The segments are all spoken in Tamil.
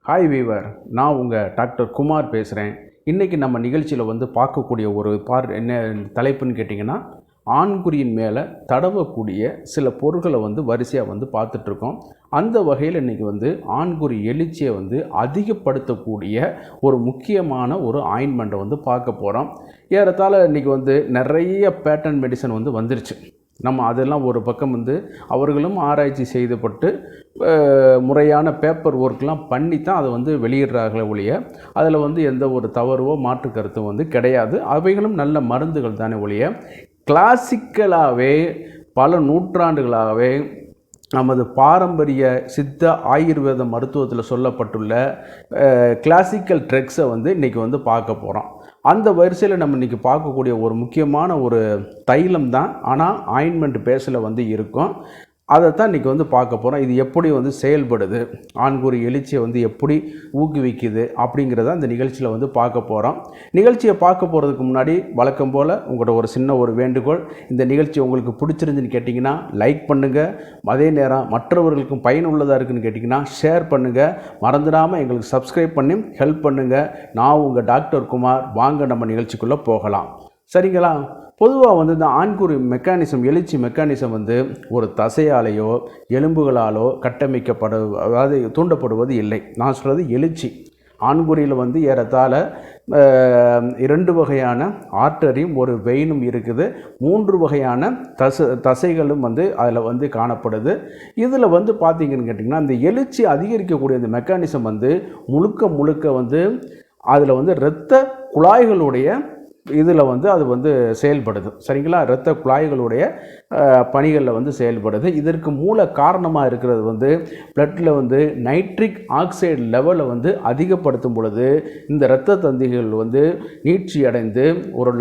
ஹாய் வீவர், நான் உங்கள் டாக்டர் குமார் பேசுகிறேன். இன்றைக்கி நம்ம நிகழ்ச்சியில் பார்க்கக்கூடிய ஒரு என்ன தலைப்புன்னு கேட்டிங்கன்னா, ஆண்குறியின் மேலே தடவக்கூடிய சில பொருட்களை வரிசையாக பார்த்துட்ருக்கோம். அந்த வகையில் இன்றைக்கி ஆண்குறி எழுச்சியை அதிகப்படுத்தக்கூடிய ஒரு முக்கியமான ஒரு ஆயின்மெண்ட்டை பார்க்க போகிறோம். ஏறத்தாழ இன்றைக்கி நிறைய பேட்டர்ன் மெடிசன் வந்துருச்சு. நம்ம அதெல்லாம் ஒரு பக்கம் அவர்களும் ஆராய்ச்சி செய்துபட்டு முறையான பேப்பர் ஒர்க்லாம் பண்ணி தான் அதை வெளியிடுறார்களே ஒழிய அதில் எந்த ஒரு தவறோ மாற்று கருத்தும் கிடையாது. அவைகளும் நல்ல மருந்துகள் தானே ஒழிய கிளாசிக்கலாகவே பல நூற்றாண்டுகளாகவே நமது பாரம்பரிய சித்த ஆயுர்வேத மருத்துவத்தில் சொல்லப்பட்டுள்ள கிளாசிக்கல் ட்ரக்ஸை இன்றைக்கி பார்க்க போகிறோம். அந்த வரிசையில் நம்ம இன்றைக்கி பார்க்கக்கூடிய ஒரு முக்கியமான ஒரு தைலம் தான், ஆனால் ஆயின்மெண்ட் பேஸில் இருக்கும். அதைத்தான் இன்றைக்கி பார்க்க போகிறோம். இது எப்படி செயல்படுது, ஆண்குறி எழுச்சியை எப்படி ஊக்குவிக்குது அப்படிங்கிறத அந்த நிகழ்ச்சியில் பார்க்க போகிறோம். நிகழ்ச்சியை பார்க்க போகிறதுக்கு முன்னாடி வழக்கம் போல் உங்களோட ஒரு சின்ன ஒரு வேண்டுகோள், இந்த நிகழ்ச்சி உங்களுக்கு பிடிச்சிருந்துன்னு கேட்டிங்கன்னா லைக் பண்ணுங்கள். அதே நேரம் மற்றவர்களுக்கும் பயனுள்ளதாக இருக்குதுன்னு கேட்டிங்கன்னா ஷேர் பண்ணுங்கள். மறந்துடாமல் எங்களுக்கு சப்ஸ்கிரைப் பண்ணி ஹெல்ப் பண்ணுங்கள். நான் உங்கள் டாக்டர் குமார். வாங்க நம்ம நிகழ்ச்சிக்குள்ளே போகலாம். சரிங்களா? பொதுவாக இந்த ஆண்குறி மெக்கானிசம், எழுச்சி மெக்கானிசம் ஒரு தசையாலேயோ எலும்புகளாலோ அதாவது தூண்டப்படுவது இல்லை. நான் சொல்கிறது எழுச்சி. ஆண்குறியில் ஏறத்தாழ 2 வகையான ஆர்டரியும் ஒரு வெயினும் இருக்குது. 3 வகையான தசைகளும் அதில் காணப்படுது. இதில் பார்த்திங்கன்னு கேட்டிங்கன்னா, இந்த எழுச்சி அதிகரிக்கக்கூடிய இந்த மெக்கானிசம் முழுக்க அதில் இரத்த குழாய்களுடைய இதில் அது செயல்படுது. சரிங்களா? இரத்த குழாய்களுடைய பணிகளில் செயல்படுது. இதற்கு மூல காரணமாக இருக்கிறது பிளட்டில் நைட்ரிக் ஆக்சைடு லெவலை அதிகப்படுத்தும் பொழுது இந்த இரத்த தந்திகள் நீட்சி அடைந்து ஒரு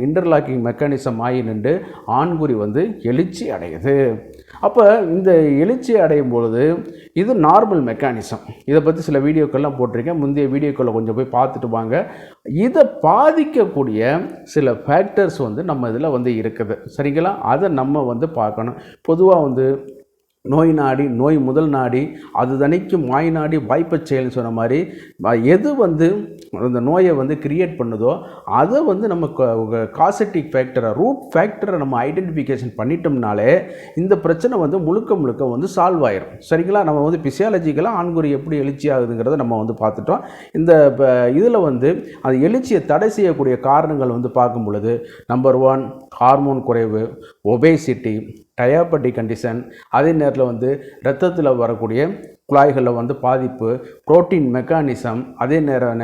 இன்டர்லாக்கிங் மெக்கானிசம் ஆகி நின்று ஆண்குறி எழுச்சி அடையுது. அப்போ இந்த எழுச்சி அடையும் பொழுது இது நார்மல் மெக்கானிசம். இதை பற்றி சில வீடியோக்கள்லாம் போட்டிருக்கேன். முந்தைய வீடியோக்களில் கொஞ்சம் போய் பார்த்துட்டு வாங்க. இதை பாதிக்கக்கூடிய சில ஃபேக்டர்ஸ் நம்ம இதில் இருக்குது. சரிங்களா? அதை நம்ம பார்க்கணும். பொதுவாக நோய் நாடி, நோய் முதல் நாடி, அது தணிக்கும் வாய் நாடி வாய்ப்பச் செயல்னு சொன்ன மாதிரி எது அந்த நோயை கிரியேட் பண்ணுதோ அதை நம்ம காசட்டிக் ஃபேக்டரை, ரூட் ஃபேக்டரை நம்ம ஐடென்டிஃபிகேஷன் பண்ணிட்டோம்னாலே இந்த பிரச்சனை முழுக்க சால்வ் ஆயிரும். சரிங்களா? நம்ம பிசியாலஜிக்கலாக ஆண்குறி எப்படி எழுச்சி ஆகுதுங்கிறத நம்ம பார்த்துட்டோம். இந்த இதில் அது எழுச்சியை தடை செய்யக்கூடிய காரணங்கள் பார்க்கும் பொழுது, நம்பர் 1 ஹார்மோன் குறைவு, ஒபேசிட்டி, டயாபெட்டிக் கண்டிஷன், அதே நேரத்தில் இரத்தத்தில் வரக்கூடிய குழாய்களில் பாதிப்பு, புரோட்டீன் மெக்கானிசம், அதே நேரம்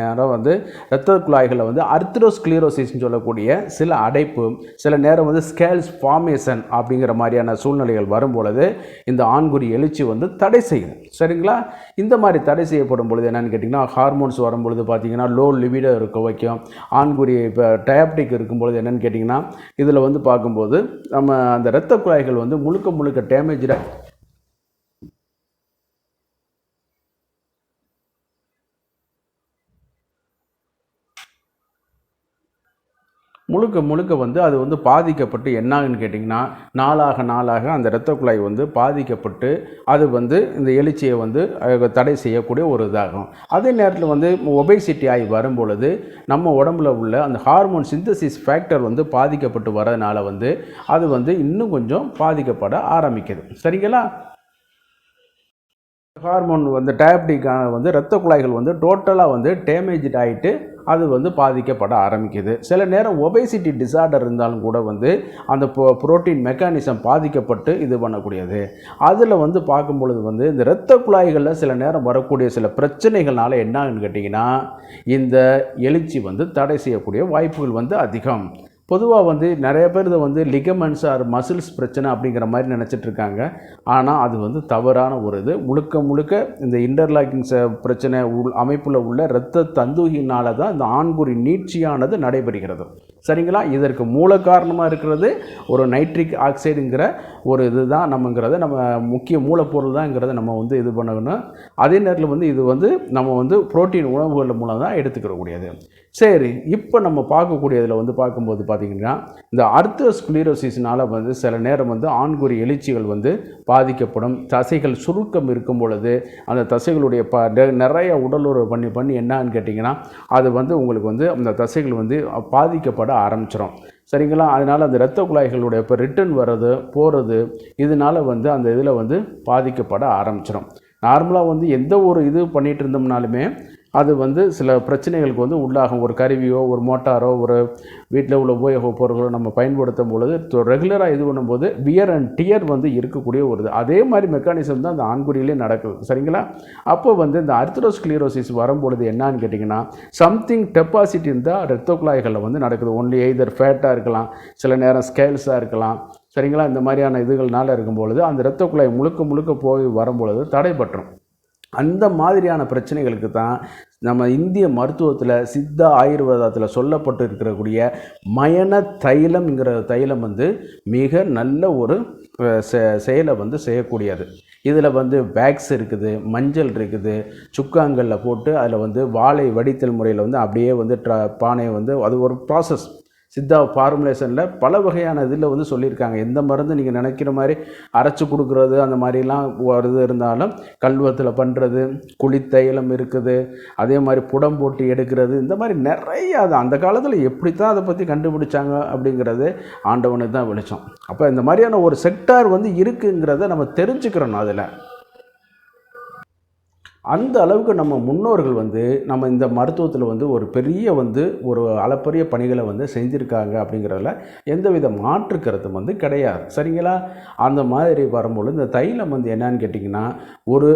இரத்த குழாய்களில் அர்த்ரோஸ்க்ளீரோசிஸ்ன்னு சொல்லக்கூடிய சில அடைப்பு, சில நேரம் ஸ்கேல்ஸ் ஃபார்மேஷன் அப்படிங்கிற மாதிரியான சூழ்நிலைகள் வரும்பொழுது இந்த ஆண்குறி எழுச்சி தடை செய்யுது. சரிங்களா? இந்த மாதிரி தடை செய்யப்படும் பொழுது என்னென்னு கேட்டிங்கன்னா, ஹார்மோன்ஸ் வரும்பொழுது பார்த்திங்கன்னா லோ லிபிடோ இருக்க வைக்கும். ஆண்குறி இப்போ டயாபெட்டிக் இருக்கும்பொழுது என்னென்னு கேட்டிங்கன்னா, இதில் பார்க்கும்போது நம்ம அந்த இரத்த குழாய்கள் முழுக்க டேமேஜாக முழுக்க அது பாதிக்கப்பட்டு என்னாகுன்னு கேட்டிங்கன்னா, நாளாக அந்த இரத்த குழாய் பாதிக்கப்பட்டு அது இந்த எழுச்சியை தடை செய்யக்கூடிய ஒரு இதாகும். அதே நேரத்தில் ஒபேசிட்டி ஆகி வரும்பொழுது நம்ம உடம்புல உள்ள அந்த ஹார்மோன் சிந்தசிஸ் ஃபேக்டர் பாதிக்கப்பட்டு வரதுனால அது இன்னும் கொஞ்சம் பாதிக்கப்பட ஆரம்பிக்குது. சரிங்களா? ஹார்மோன் டயாபெட்டிக்கான இரத்த குழாய்கள் டோட்டலாக டேமேஜ் ஆகிட்டு அது பாதிக்கப்பட ஆரம்பிக்குது. சில நேரம் ஒபேசிட்டி டிசார்டர் இருந்தாலும் கூட அந்த புரோட்டீன் மெக்கானிசம் பாதிக்கப்பட்டு இது பண்ணக்கூடியது. அதில் பார்க்கும் பொழுது இந்த இரத்த குழாய்களில் சில நேரம் வரக்கூடிய சில பிரச்சனைகள்னால என்னான்னு கேட்டிங்கன்னா, இந்த எழுச்சி தடை செய்யக்கூடிய வாய்ப்புகள் அதிகம். பொதுவாக நிறைய பேர் இதை லிகமெண்ட்ஸ் ஆர் மசில்ஸ் பிரச்சனை அப்படிங்கிற மாதிரி நினச்சிட்ருக்காங்க. ஆனால் அது தவறான ஒரு இது. முழுக்க இந்த இன்டர்லாக்கிங் பிரச்சனை அமைப்பில் உள்ள இரத்த தந்துகினால் தான் இந்த ஆண்குறி நீட்சியானது நடைபெறுகிறது. சரிங்களா? இதற்கு மூல காரணமாக இருக்கிறது ஒரு நைட்ரிக் ஆக்சைடுங்கிற ஒரு இது தான் நம்ம முக்கிய மூலப்பொருள் தான்ங்கிறத நம்ம இது பண்ணணும். அதே நேரத்தில் இது நம்ம புரோட்டீன் உணவுகள் மூலம் தான் எடுத்துக்கிறக்கூடியது. சரி, இப்போ நம்ம பார்க்கக்கூடியதில் வந்து பார்க்கும்போது பார்த்திங்கன்னா, இந்த ஆர்த்தரோஸ்க்ளீரோசிஸ்னால் வந்து சில நேரம் வந்து ஆண்குறி எழுச்சிகள் வந்து பாதிக்கப்படும். தசைகள் சுருக்கம் இருக்கும் பொழுது அந்த தசைகளுடைய நிறைய உடலுறவு பண்ணி என்னான்னு கேட்டிங்கன்னா, அது வந்து உங்களுக்கு வந்து அந்த தசைகள் வந்து பாதிக்கப்பட ஆரம்பிச்சிடும். சரிங்களா? அதனால் அந்த இரத்த குழாய்களுடைய இப்போ ரிட்டர்ன் வர்றது போகிறது இதனால் வந்து அந்த இதில் வந்து பாதிக்கப்பட ஆரம்பிச்சிடும். நார்மலாக வந்து எந்த ஒரு இது பண்ணிகிட்டு இருந்தோம்னாலுமே அது வந்து சில பிரச்சனைகளுக்கு வந்து உள்ளாகும். ஒரு கருவியோ ஒரு மோட்டாரோ ஒரு வீட்டில் உள்ள உபயோக பொருட்களோ நம்ம பயன்படுத்தும் பொழுது ரெகுலராக இது பண்ணும்போது வியர் அண்ட் டியர் வந்து இருக்கக்கூடிய ஒரு இது. அதே மாதிரி மெக்கானிசம் தான் அந்த ஆண்குறியிலே நடக்குது. சரிங்களா? அப்போ வந்து இந்த ஆர்த்தரோஸ்க்ளீரோசிஸ் வரும்பொழுது என்னான்னு கேட்டிங்கன்னா, சம்திங் டெபாசிட் இருந்தால் இரத்த குழாய்களில் வந்து நடக்குது. ஒன்லி எய்தர் ஃபேட்டாக இருக்கலாம், சில நேரம் ஸ்கேல்ஸாக இருக்கலாம். சரிங்களா? இந்த மாதிரியான இதுகள்னால இருக்கும்பொழுது அந்த இரத்த குழாய் முழுக்க போய் வரும்பொழுது தடைபட்டுரும். அந்த மாதிரியான பிரச்சனைகளுக்கு தான் நம்ம இந்திய மருத்துவத்தில் சித்தா ஆயுர்வேதத்தில் சொல்லப்பட்டு இருக்கக்கூடிய மயன தைலம்ங்கிற தைலம் வந்து மிக நல்ல ஒரு செயலை வந்து செய்யக்கூடியது. இதில் வந்து வேக்ஸ் இருக்குது, மஞ்சள் இருக்குது, சுக்காங்கல்ல போட்டு அதில் வந்து வாழை வடித்தல் முறையில் வந்து அப்படியே வந்து பானையை வந்து அது ஒரு ப்ராசஸ். சித்தா ஃபார்முலேஷனில் பல வகையான இதில் வந்து சொல்லியிருக்காங்க. எந்த மருந்து நீங்கள் நினைக்கிற மாதிரி அரைச்சி கொடுக்குறது அந்த மாதிரிலாம் வருது இருந்தாலும் கல்வத்தில் பண்ணுறது, குளித்தைலம் இருக்குது, அதே மாதிரி புடம் போட்டு எடுக்கிறது, இந்த மாதிரி நிறைய அது அந்த காலத்தில் எப்படி தான் அதை பற்றி கண்டுபிடிச்சாங்க அப்படிங்கிறது ஆண்டவனுக்கு தான் வெளிச்சம். அப்போ இந்த மாதிரியான ஒரு செக்டார் வந்து இருக்குங்கிறத நம்ம தெரிஞ்சுக்கிறோம். அதில் அந்த அளவுக்கு நம்ம முன்னோர்கள் வந்து நம்ம இந்த மருத்துவத்தில் வந்து ஒரு பெரிய வந்து ஒரு அளப்பரிய பணிகளை வந்து செஞ்சுருக்காங்க அப்படிங்கிறதுல எந்தவித மாற்று கருத்தும் வந்து கிடையாது. சரிங்களா? அந்த மாதிரி வரும்பொழுது இந்த தைலம் வந்து என்னன்னு கேட்டிங்கன்னா, ஒரு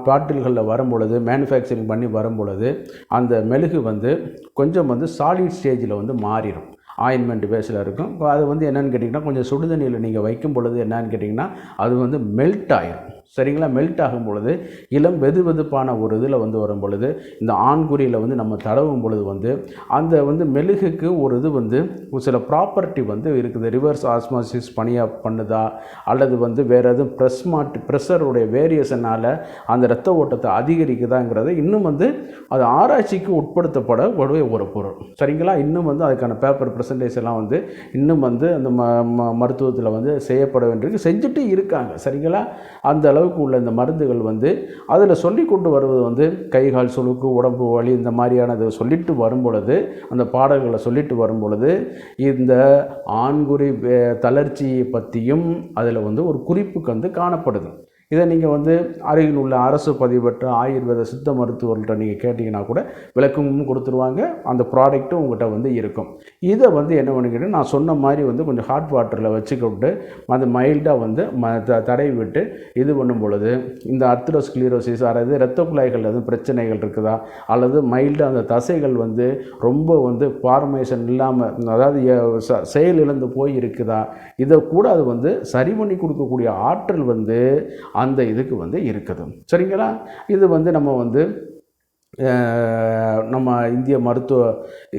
பாட்டில்களில் வரும்பொழுது மேனுஃபேக்சரிங் பண்ணி வரும்பொழுது அந்த மெழுகு வந்து கொஞ்சம் வந்து சாலிட் ஸ்டேஜில் வந்து மாறிடும். ஆயின்மெண்ட் பேஸில் இருக்கும். அது வந்து என்னென்னு கேட்டிங்கன்னா, கொஞ்சம் சுடுதண்ணியில் நீங்கள் வைக்கும் பொழுது என்னன்னு கேட்டிங்கன்னா அது வந்து மெல்ட் ஆகிடும். சரிங்களா? மெல்ட் ஆகும் பொழுது இளம் வெதுவெதுப்பான ஒரு இதில் வந்து வரும் பொழுது இந்த ஆண்குறியில் வந்து நம்ம தடவும் பொழுது வந்து அந்த வந்து மெழுகுக்கு ஒரு இது வந்து சில ப்ராப்பர்ட்டி வந்து இருக்குது. ரிவர்ஸ் ஆஸ்மாசிஸ் பண்ணுதா அல்லது வந்து வேறு எதுவும் ப்ரெஷருடைய வேரியேஷனால் அந்த இரத்த ஓட்டத்தை அதிகரிக்குதாங்கிறத இன்னும் வந்து அது ஆராய்ச்சிக்கு உட்படுத்தப்படக்கூடிய ஒரு பொருள். சரிங்களா? இன்னும் வந்து அதுக்கான பேப்பர் ப்ரெசன்டேஜ் எல்லாம் வந்து இன்னும் வந்து அந்த மருத்துவத்தில் வந்து செய்யப்பட வேண்டியது செஞ்சுட்டு இருக்காங்க. சரிங்களா? அந்த அளவுக்கு உள்ள இந்த மருந்துகள் வந்து அதில் சொல்லி கொண்டு வருவது வந்து கைகால் சுளுக்கு, உடம்பு வலி, இந்த மாதிரியானதை சொல்லிட்டு வரும் பொழுது, அந்த பாடல்களை சொல்லிட்டு வரும் பொழுது இந்த ஆண்குறி தளர்ச்சியை பற்றியும் அதில் வந்து ஒரு குறிப்புக்கு வந்து காணப்படுது. இதை நீங்கள் வந்து அருகில் உள்ள அரசு பதிவு பெற்ற ஆயுர்வேத சித்த மருத்துவர்கள்ட்ட நீங்கள் கேட்டிங்கன்னா கூட விளக்கமும் கொடுத்துருவாங்க. அந்த ப்ராடக்ட்டும் உங்கள்கிட்ட வந்து இருக்கும். இதை வந்து என்ன பண்ணிக்கிட்டு நான் சொன்ன மாதிரி வந்து கொஞ்சம் ஹாட் வாட்டரில் வச்சுக்கிட்டு அது மைல்டாக வந்து தடவி விட்டு இது பண்ணும் பொழுது இந்த ஆர்த்தரோஸ்க்ளீரோசிஸ் அதாவது இரத்த குழாய்கள் எதுவும் பிரச்சனைகள் இருக்குதா அல்லது மைல்டாக அந்த தசைகள் வந்து ரொம்ப வந்து ஃபார்மேஷன் இல்லாமல் அதாவது செயல் இழந்து போய் இருக்குதா, இதை கூட அது வந்து சரி பண்ணி கொடுக்கக்கூடிய ஆற்றல் வந்து அந்த இதுக்கு வந்து இருக்குது. சரிங்களா? இது வந்து நம்ம இந்திய மருத்துவ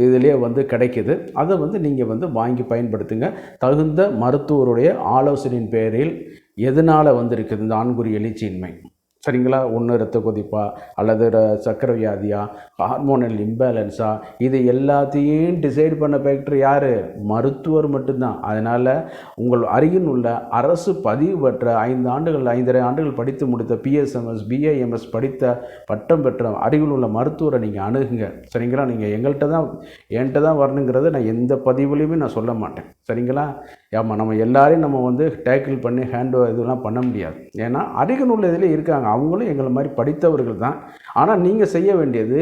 இதிலே வந்து கிடைக்கிது. அதை வந்து நீங்கள் வந்து வாங்கி பயன்படுத்துங்க. தகுந்த மருத்துவருடைய ஆலோசனையின் பேரில் எதனால் வந்திருக்குது இந்த ஆண்குறி எழுச்சியின்மை. சரிங்களா? ஒன்று இரத்த கொதிப்பா அல்லது சர்க்கரை வியாதியா, ஹார்மோனல் இம்பேலன்ஸா, இது எல்லாத்தையும் டிசைட் பண்ண ஃபேக்டர் யார்? மருத்துவர் மட்டும்தான். அதனால் உங்கள் அருகில் உள்ள அரசு பதிவு பெற்ற 5.5 ஆண்டுகள் படித்து முடித்த பிஎஸ்எம்எஸ் பிஏஎம்எஸ் படித்த பட்டம் பெற்ற அருகில் உள்ள மருத்துவரை நீங்கள் அணுகுங்க. சரிங்களா? நீங்கள் என்கிட்ட தான் வரணுங்கிறத நான் எந்த பதிவுலையுமே நான் சொல்ல மாட்டேன். சரிங்களா? ஆமாம், நம்ம எல்லாரையும் நம்ம வந்து டேக்கிள் பண்ணி இதெல்லாம் பண்ண முடியாது. ஏன்னா அருகில் உள்ள இதில் இருக்காங்க, அவங்களும் எங்களை மாதிரி படித்தவர்கள் தான். ஆனால் நீங்கள் செய்ய வேண்டியது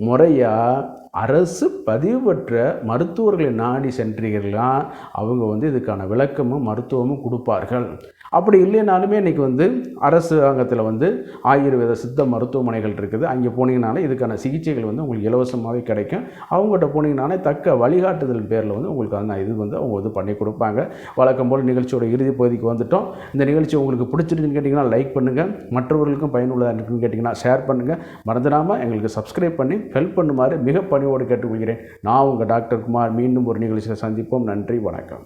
முறையாக அரசு பதிவு பெற்ற மருத்துவர்களை நாடி சென்றீர்களா அவங்க வந்து இதுக்கான விளக்கமும் மருத்துவமும் கொடுப்பார்கள். அப்படி இல்லைனாலுமே இன்றைக்கி வந்து அரசாங்கத்தில் வந்து ஆயுர்வேத சித்த மருத்துவமனைகள் இருக்குது. அங்கே போனீங்கனாலே இதுக்கான சிகிச்சைகள் வந்து உங்களுக்கு இலவசமாகவே கிடைக்கும். அவங்ககிட்ட போனீங்கனாலே தக்க வழிகாட்டுதல் பேரில் வந்து உங்களுக்கு அந்த இது வந்து அவங்க இது பண்ணி கொடுப்பாங்க. வழக்கம் போல் நிகழ்ச்சியோட இறுதி பகுதிக்கு வந்துட்டோம். இந்த நிகழ்ச்சி உங்களுக்கு பிடிச்சிருக்குன்னு கேட்டிங்கன்னா லைக் பண்ணுங்கள், மற்றவர்களுக்கும் பயனுள்ளதாக இருக்குன்னு கேட்டிங்கன்னா ஷேர் பண்ணுங்கள். மறந்துடாமல் எங்களுக்கு சப்ஸ்கிரைப் பண்ணி ஹெல்ப் பண்ணுமாறு மிக பணிவோடு கேட்டுக்கொள்கிறேன். நான் உங்கள் டாக்டர் குமார். மீண்டும் ஒரு நிகழ்ச்சியில் சந்திப்போம். நன்றி, வணக்கம்.